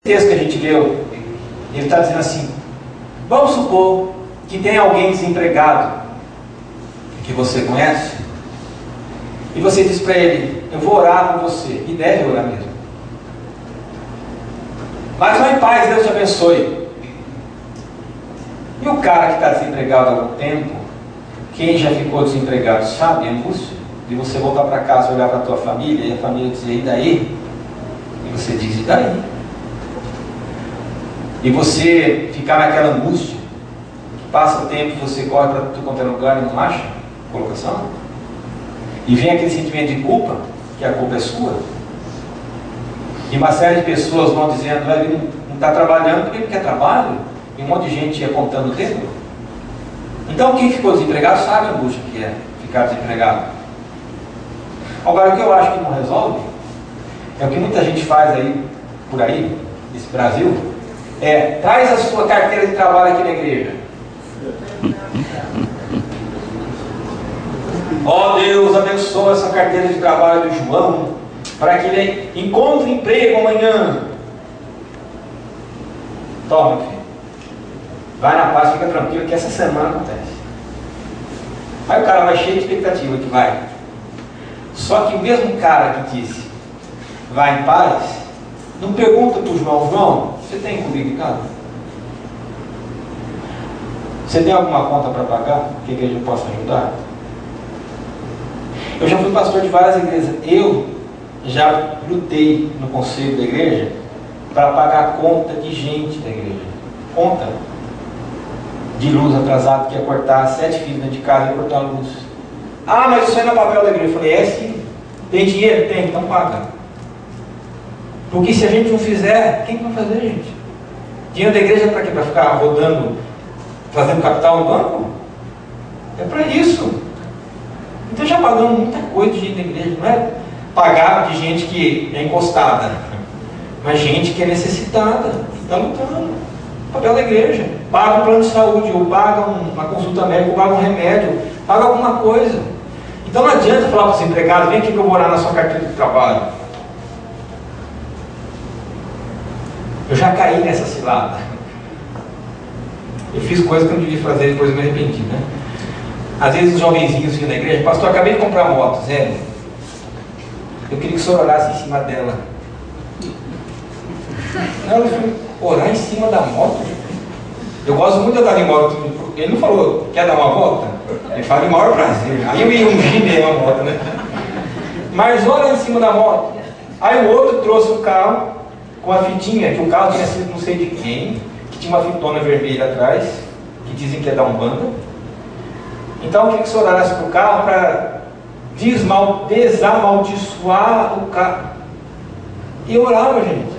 texto que a gente leu, ele está dizendo assim: vamos supor que tem alguém desempregado que você conhece, e você diz para ele: eu vou orar por você, e deve orar mesmo. Mas vai em paz, Deus te abençoe. E o cara que está desempregado há algum tempo, quem já ficou desempregado sabe a angústia de você voltar para casa, olhar para a tua família, e a família dizer: e daí? E você diz: e daí? E você ficar naquela angústia, que passa o tempo, você corre para tudo quanto é lugar e não acha colocação, e vem aquele sentimento de culpa, que a culpa é sua, e uma série de pessoas vão dizendo: ele não está trabalhando porque ele quer trabalho, e um monte de gente apontando o dedo. Então quem ficou desempregado sabe a angústia que é ficar desempregado. Agora, o que eu acho que não resolve é o que muita gente faz aí, por aí, nesse Brasil, é: traz a sua carteira de trabalho aqui na igreja. Ó Deus, abençoa essa carteira de trabalho do João, para que ele encontre emprego amanhã. Toma, filho. Vai na paz, fica tranquilo que essa semana acontece. Aí o cara vai cheio de expectativa que vai. Só que o mesmo cara que disse vai em paz, não pergunta para o João: João, você tem comida em casa? Você tem alguma conta para pagar? Que a igreja possa ajudar? Eu já fui pastor de várias igrejas. Eu já lutei no conselho da igreja para pagar a conta de gente da igreja. Conta de luz atrasado, que ia cortar 7 filhos dentro de casa e cortar a luz. Ah, mas isso aí não é papel da igreja. Eu falei: é sim. Tem dinheiro? Tem, então paga. Porque se a gente não fizer, quem vai fazer, gente? Dinheiro da igreja é para quê? Para ficar rodando, fazendo capital no banco? É para isso. Então já pagamos muita coisa de gente da igreja. Não é pagar de gente que é encostada, mas gente que é necessitada, que está lutando. Papel da igreja. Paga um plano de saúde, ou paga uma consulta médica, ou paga um remédio, paga alguma coisa. Então não adianta falar para os empregados: vem aqui que eu vou orar na sua carteira de trabalho. Eu já caí nessa cilada. Eu fiz coisas que eu não devia fazer, depois eu me arrependi, né? Às vezes os jovenzinhos vinham na igreja: pastor, acabei de comprar uma moto, Zé. Eu queria que o senhor orasse em cima dela. Não, eu falei: orar em cima da moto? Eu gosto muito de andar em moto. Ele não falou: quer dar uma volta? Ele fala de maior prazer. Aí eu ia ungir mesmo a moto, né? Mas ora em cima da moto. Aí o outro trouxe o carro com a fitinha, que o carro tinha sido não sei de quem, que tinha uma fitona vermelha atrás, que dizem que é da Umbanda. Então eu queria que o senhor orasse para o carro para desamaldiçoar o carro. E eu orava, gente.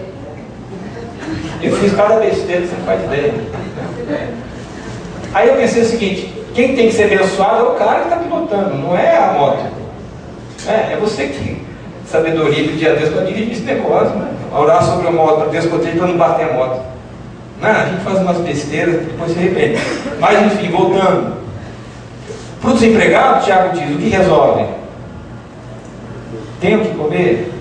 Eu fiz cada besteira, você não faz ideia. Aí eu pensei o seguinte: quem tem que ser abençoado é o cara que está pilotando, não é a moto. É você que tem sabedoria pedir a Deus para dirigir esse negócio, né? Orar sobre a moto, para Deus proteger, para não bater a moto. Não, a gente faz umas besteiras e depois se arrepende. Mas enfim, voltando. Para o desempregado, Tiago diz: o que resolve? Tenho que comer?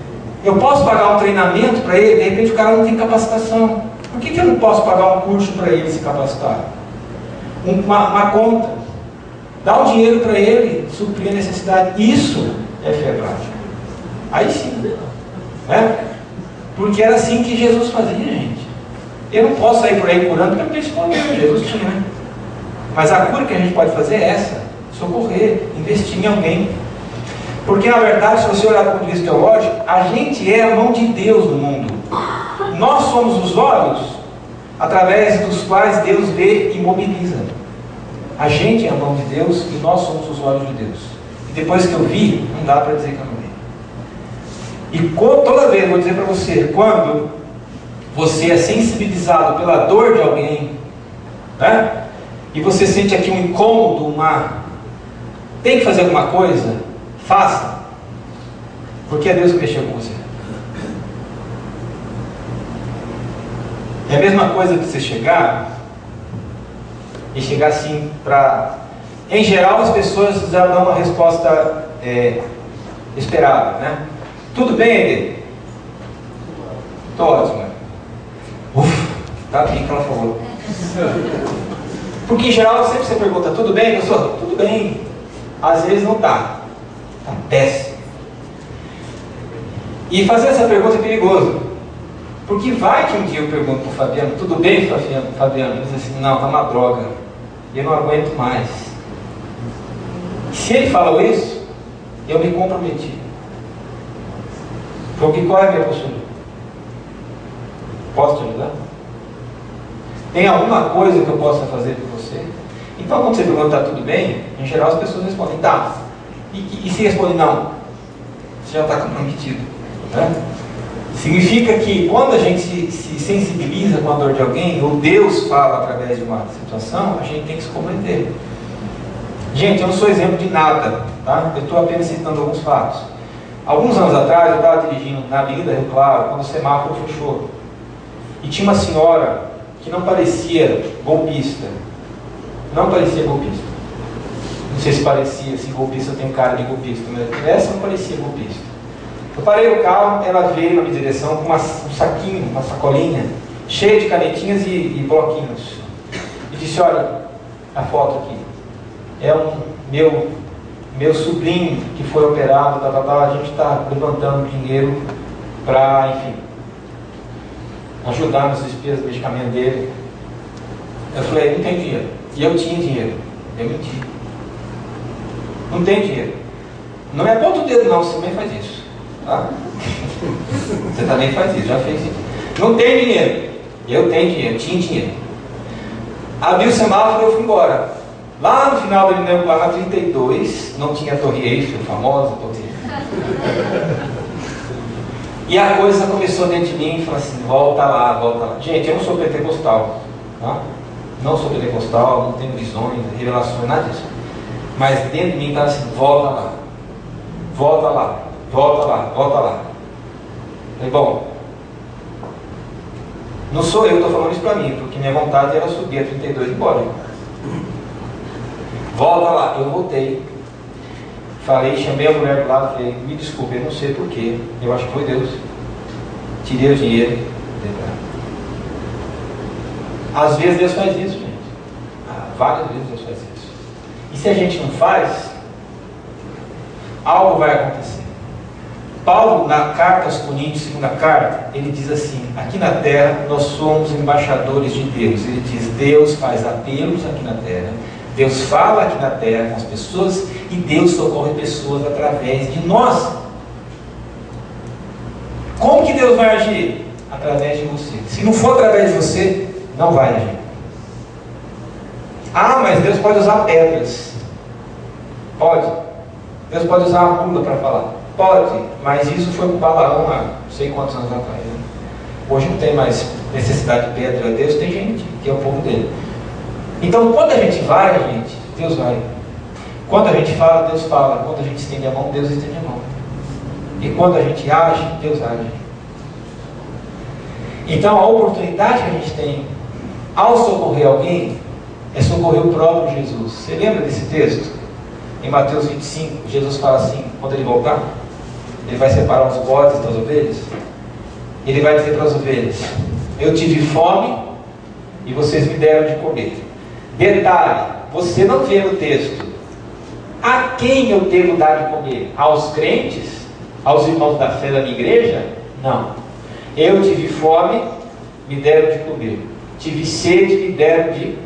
Eu posso pagar um treinamento para ele, de repente o cara não tem capacitação. Por que eu não posso pagar um curso para ele se capacitar? Uma conta. Dá um dinheiro para ele, suprir a necessidade. Isso é fé prática. Aí sim. Né? Porque era assim que Jesus fazia, gente. Eu não posso sair por aí curando porque eu não tenho disponível. Jesus tinha. Mas a cura que a gente pode fazer é essa: socorrer, investir em alguém. Porque na verdade, se você olhar do ponto de vista teológico, a gente é a mão de Deus no mundo. Nós somos os olhos através dos quais Deus vê e mobiliza. A gente é a mão de Deus e nós somos os olhos de Deus. E depois que eu vi, não dá para dizer que eu não vi. E toda vez, vou dizer para você, quando você é sensibilizado pela dor de alguém, né? E você sente aqui um incômodo, tem que fazer alguma coisa, faça. Porque é Deus que mexeu com você. É a mesma coisa que você chegar e chegar assim para... Em geral as pessoas já dão uma resposta esperada, né? Tudo bem, Ede? Estou ótimo. Tá bem que ela falou. Porque em geral sempre você pergunta, tudo bem, pessoal? Tudo bem. Às vezes não tá. Tá péssimo. E fazer essa pergunta é perigoso. Porque vai que um dia eu pergunto para o Fabiano, tudo bem, Fabiano? Ele diz assim, não, tá uma droga. Eu não aguento mais. Se ele falou isso, eu me comprometi. Porque qual é a minha postura? Posso te ajudar? Tem alguma coisa que eu possa fazer por você? Então, quando você pergunta, está tudo bem? Em geral, as pessoas respondem, tá. E se respondem, não? Você já está comprometido. Né? Significa que quando a gente se sensibiliza com a dor de alguém, ou Deus fala através de uma situação, a gente tem que se compreender. Gente, eu não sou exemplo de nada, tá? Eu estou apenas citando alguns fatos. Alguns anos atrás, eu estava dirigindo na Avenida Rio Claro, quando o semáforo fechou. E tinha uma senhora que não parecia golpista. Não parecia golpista. Não sei se parecia, se golpista tem cara de golpista, mas essa não parecia golpista. Eu parei o carro, ela veio na minha direção com um saquinho, uma sacolinha, cheia de canetinhas e bloquinhos. E disse, olha, a foto aqui. É meu sobrinho que foi operado, a gente está levantando dinheiro para, enfim, ajudar nas despesas do medicamento dele. Eu falei, não tem dinheiro. E eu tinha dinheiro. Eu menti. Não tem dinheiro. Não é ponto o dedo não, você também faz isso. Tá? Você também faz isso, já fez isso. Não tem dinheiro. Eu tenho dinheiro, tinha dinheiro. Abri o semáforo e eu fui embora. Lá no final da Avenida Plaza 32, não tinha a Torre Eiffel, famosa Torre Eiffel. E a coisa começou dentro de mim e falou assim, volta lá, volta lá. Gente, eu não sou pentecostal, tá? Não sou pentecostal, não tenho visões, revelações, nada disso. Mas dentro de mim estava assim, volta lá, volta lá, volta lá, volta lá. Falei, bom, não sou eu que estou falando isso para mim, porque minha vontade era subir a 32 e ir embora. Volta lá, eu voltei. Falei, chamei a mulher do lado, falei, me desculpe, eu não sei porquê, eu acho que foi Deus. Tirei o dinheiro. Às vezes Deus faz isso, gente. Várias vezes Deus faz isso. E se a gente não faz, algo vai acontecer. Paulo, na carta aos Coríntios, segunda carta, ele diz assim, aqui na terra nós somos embaixadores de Deus. Ele diz, Deus faz apelos aqui na terra, Deus fala aqui na terra com as pessoas e Deus socorre pessoas através de nós. Como que Deus vai agir? Através de você. Se não for através de você, não vai agir. Ah, mas Deus pode usar pedras. Pode. Deus pode usar a mula para falar. Pode, mas isso foi com Balaão há não sei quantos anos atrás. Né? Hoje não tem mais necessidade de pedra. Deus tem gente, que é o povo dele. Então, quando a gente vai, gente, Deus vai. Quando a gente fala, Deus fala. Quando a gente estende a mão, Deus estende a mão. E quando a gente age, Deus age. Então, a oportunidade que a gente tem ao socorrer alguém é socorrer o próprio Jesus. Você lembra desse texto? Em Mateus 25, Jesus fala assim, quando ele voltar, ele vai separar os bodes das ovelhas. Ele vai dizer para as ovelhas, eu tive fome e vocês me deram de comer. Detalhe, você não vê no texto, a quem eu devo dar de comer? Aos crentes? Aos irmãos da fé da minha igreja? Não. Eu tive fome, me deram de comer. Tive sede, me deram de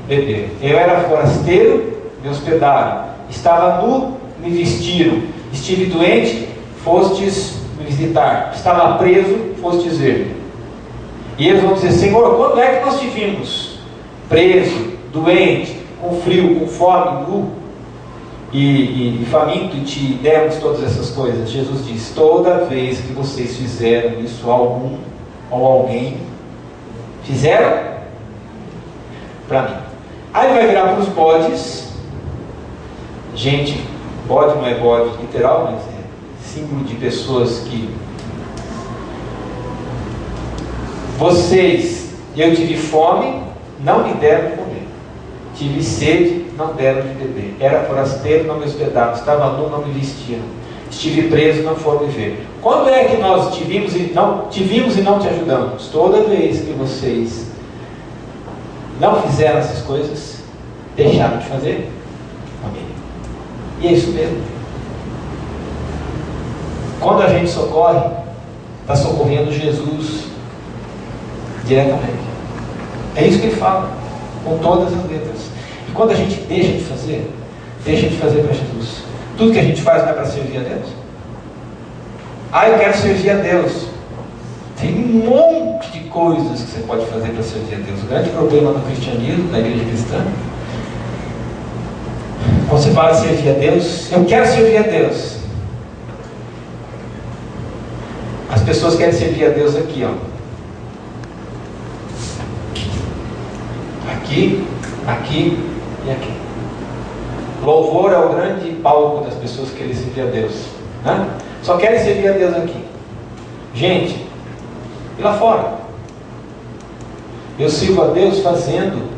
beber. Eu era forasteiro, me hospedaram. Estava nu, me vestiram. Estive doente, fostes me visitar. Estava preso, fostes ver. E eles vão dizer, Senhor, quando é que nós te vimos? Preso, doente, com frio, com fome, nu e faminto, e te demos todas essas coisas. Jesus diz, toda vez que vocês fizeram isso a algum ou alguém, fizeram para mim. Aí ele vai virar para os bodes. Gente, bode não é bode literal, mas é símbolo de pessoas que vocês, eu tive fome, não me deram de comer. Tive sede, não deram de beber. Era forasteiro, não me hospedaram. Estava nu, não me vestiram. Estive preso, não foram me ver. Quando é que nós te vimos e não te ajudamos? Toda vez que vocês não fizeram essas coisas, deixaram de fazer, amém. E é isso mesmo. Quando a gente socorre, está socorrendo Jesus diretamente. É isso que ele fala, com todas as letras. E quando a gente deixa de fazer para Jesus. Tudo que a gente faz não é para servir a Deus? Eu quero servir a Deus. Tem um monte de coisas que você pode fazer para servir a Deus. O grande problema no cristianismo, na igreja cristã, quando você fala de servir a Deus, eu quero servir a Deus. As pessoas querem servir a Deus aqui, ó. Aqui, aqui e aqui. Louvor é o grande palco das pessoas que querem servir a Deus, né? Só querem servir a Deus aqui. Gente, e lá fora? Eu sirvo a Deus fazendo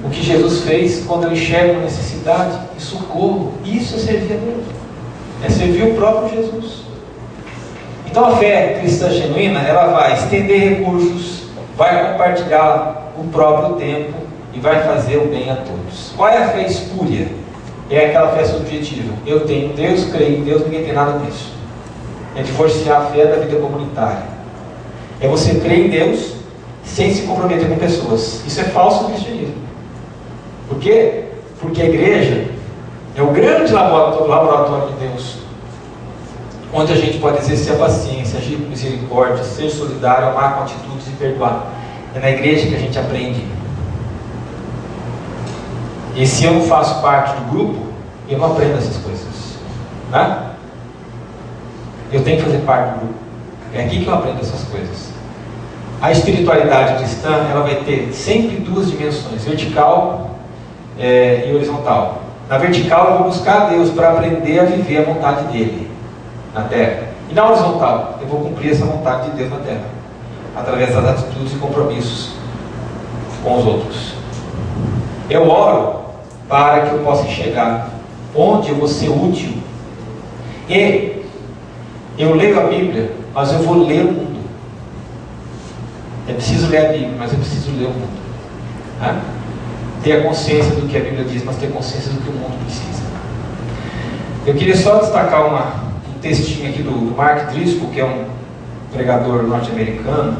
o que Jesus fez quando eu enxergo necessidade e socorro. Isso é servir a Deus. É servir o próprio Jesus. Então a fé cristã genuína, ela vai estender recursos, vai compartilhar o próprio tempo e vai fazer o bem a todos. Qual é a fé espúria? É aquela fé subjetiva. Eu tenho Deus, creio em Deus, ninguém tem nada disso. É divorciar a fé da vida comunitária. É você crer em Deus sem se comprometer com pessoas. Isso é falso cristianismo. Por quê? Porque a igreja é o grande laboratório de Deus, onde a gente pode exercer a paciência, agir com misericórdia, ser solidário, amar com atitudes e perdoar. É na igreja que a gente aprende. E se eu não faço parte do grupo, eu não aprendo essas coisas, né? Eu tenho que fazer parte do grupo. É aqui que eu aprendo essas coisas. A espiritualidade cristã, ela vai ter sempre duas dimensões, vertical e horizontal. Na vertical eu vou buscar a Deus para aprender a viver a vontade dele na terra. E na horizontal eu vou cumprir essa vontade de Deus na terra, através das atitudes e compromissos com os outros. Eu oro para que eu possa enxergar onde eu vou ser útil. E eu leio a Bíblia, mas eu vou ler o mundo. É preciso ler a Bíblia, mas eu preciso ler o mundo, né? Ter a consciência do que a Bíblia diz, mas ter consciência do que o mundo precisa. Eu queria só destacar um textinho aqui do Mark Driscoll, que é um pregador norte-americano,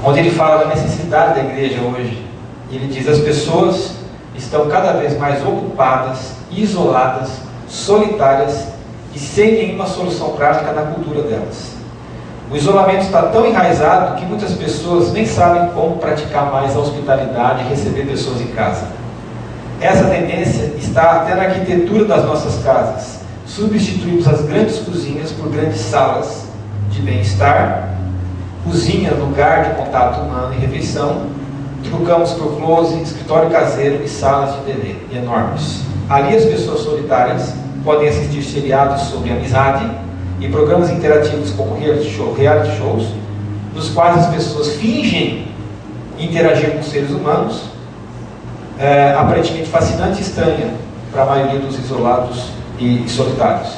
onde ele fala da necessidade da igreja hoje. Ele diz: as pessoas estão cada vez mais ocupadas, isoladas, solitárias e sem nenhuma solução prática na cultura delas. O isolamento está tão enraizado que muitas pessoas nem sabem como praticar mais a hospitalidade e receber pessoas em casa. Essa tendência está até na arquitetura das nossas casas. Substituímos as grandes cozinhas por grandes salas de bem-estar, cozinha, lugar de contato humano e refeição. Trocamos por close, escritório caseiro e salas de TV enormes. Ali as pessoas solitárias podem assistir seriados sobre amizade e programas interativos como reality shows, nos quais as pessoas fingem interagir com seres humanos, aparentemente fascinante e estranha para a maioria dos isolados e solitários.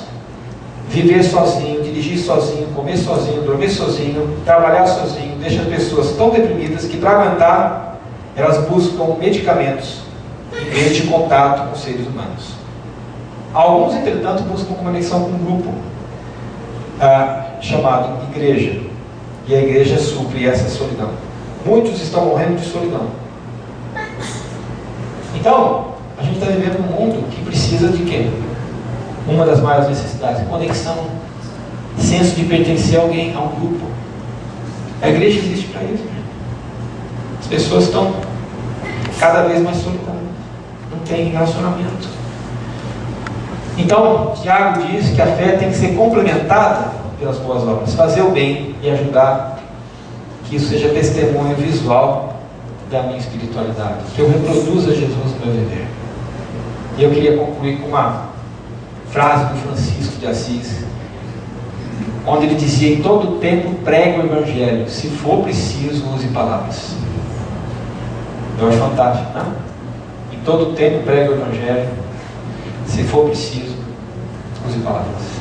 Viver sozinho, dirigir sozinho, comer sozinho, dormir sozinho, trabalhar sozinho, deixa as pessoas tão deprimidas que, para aguentar, elas buscam medicamentos em vez de contato com seres humanos. Alguns, entretanto, buscam conexão com um grupo chamado igreja, e a igreja supre essa solidão. Muitos estão morrendo de solidão. Então, a gente está vivendo num mundo que precisa de quê? Uma das maiores necessidades: conexão, senso de pertencer a alguém, a um grupo. A igreja existe para isso, gente. As pessoas estão cada vez mais solitárias, não tem relacionamento. Então, Tiago diz que a fé tem que ser complementada pelas boas obras, fazer o bem e ajudar, que isso seja testemunho visual da minha espiritualidade, que eu reproduza Jesus no meu viver. E eu queria concluir com uma frase do Francisco de Assis, onde ele dizia: em todo tempo pregue o Evangelho, se for preciso use palavras. Eu acho fantástico, né? Em todo tempo pregue o Evangelho, se for preciso use palavras.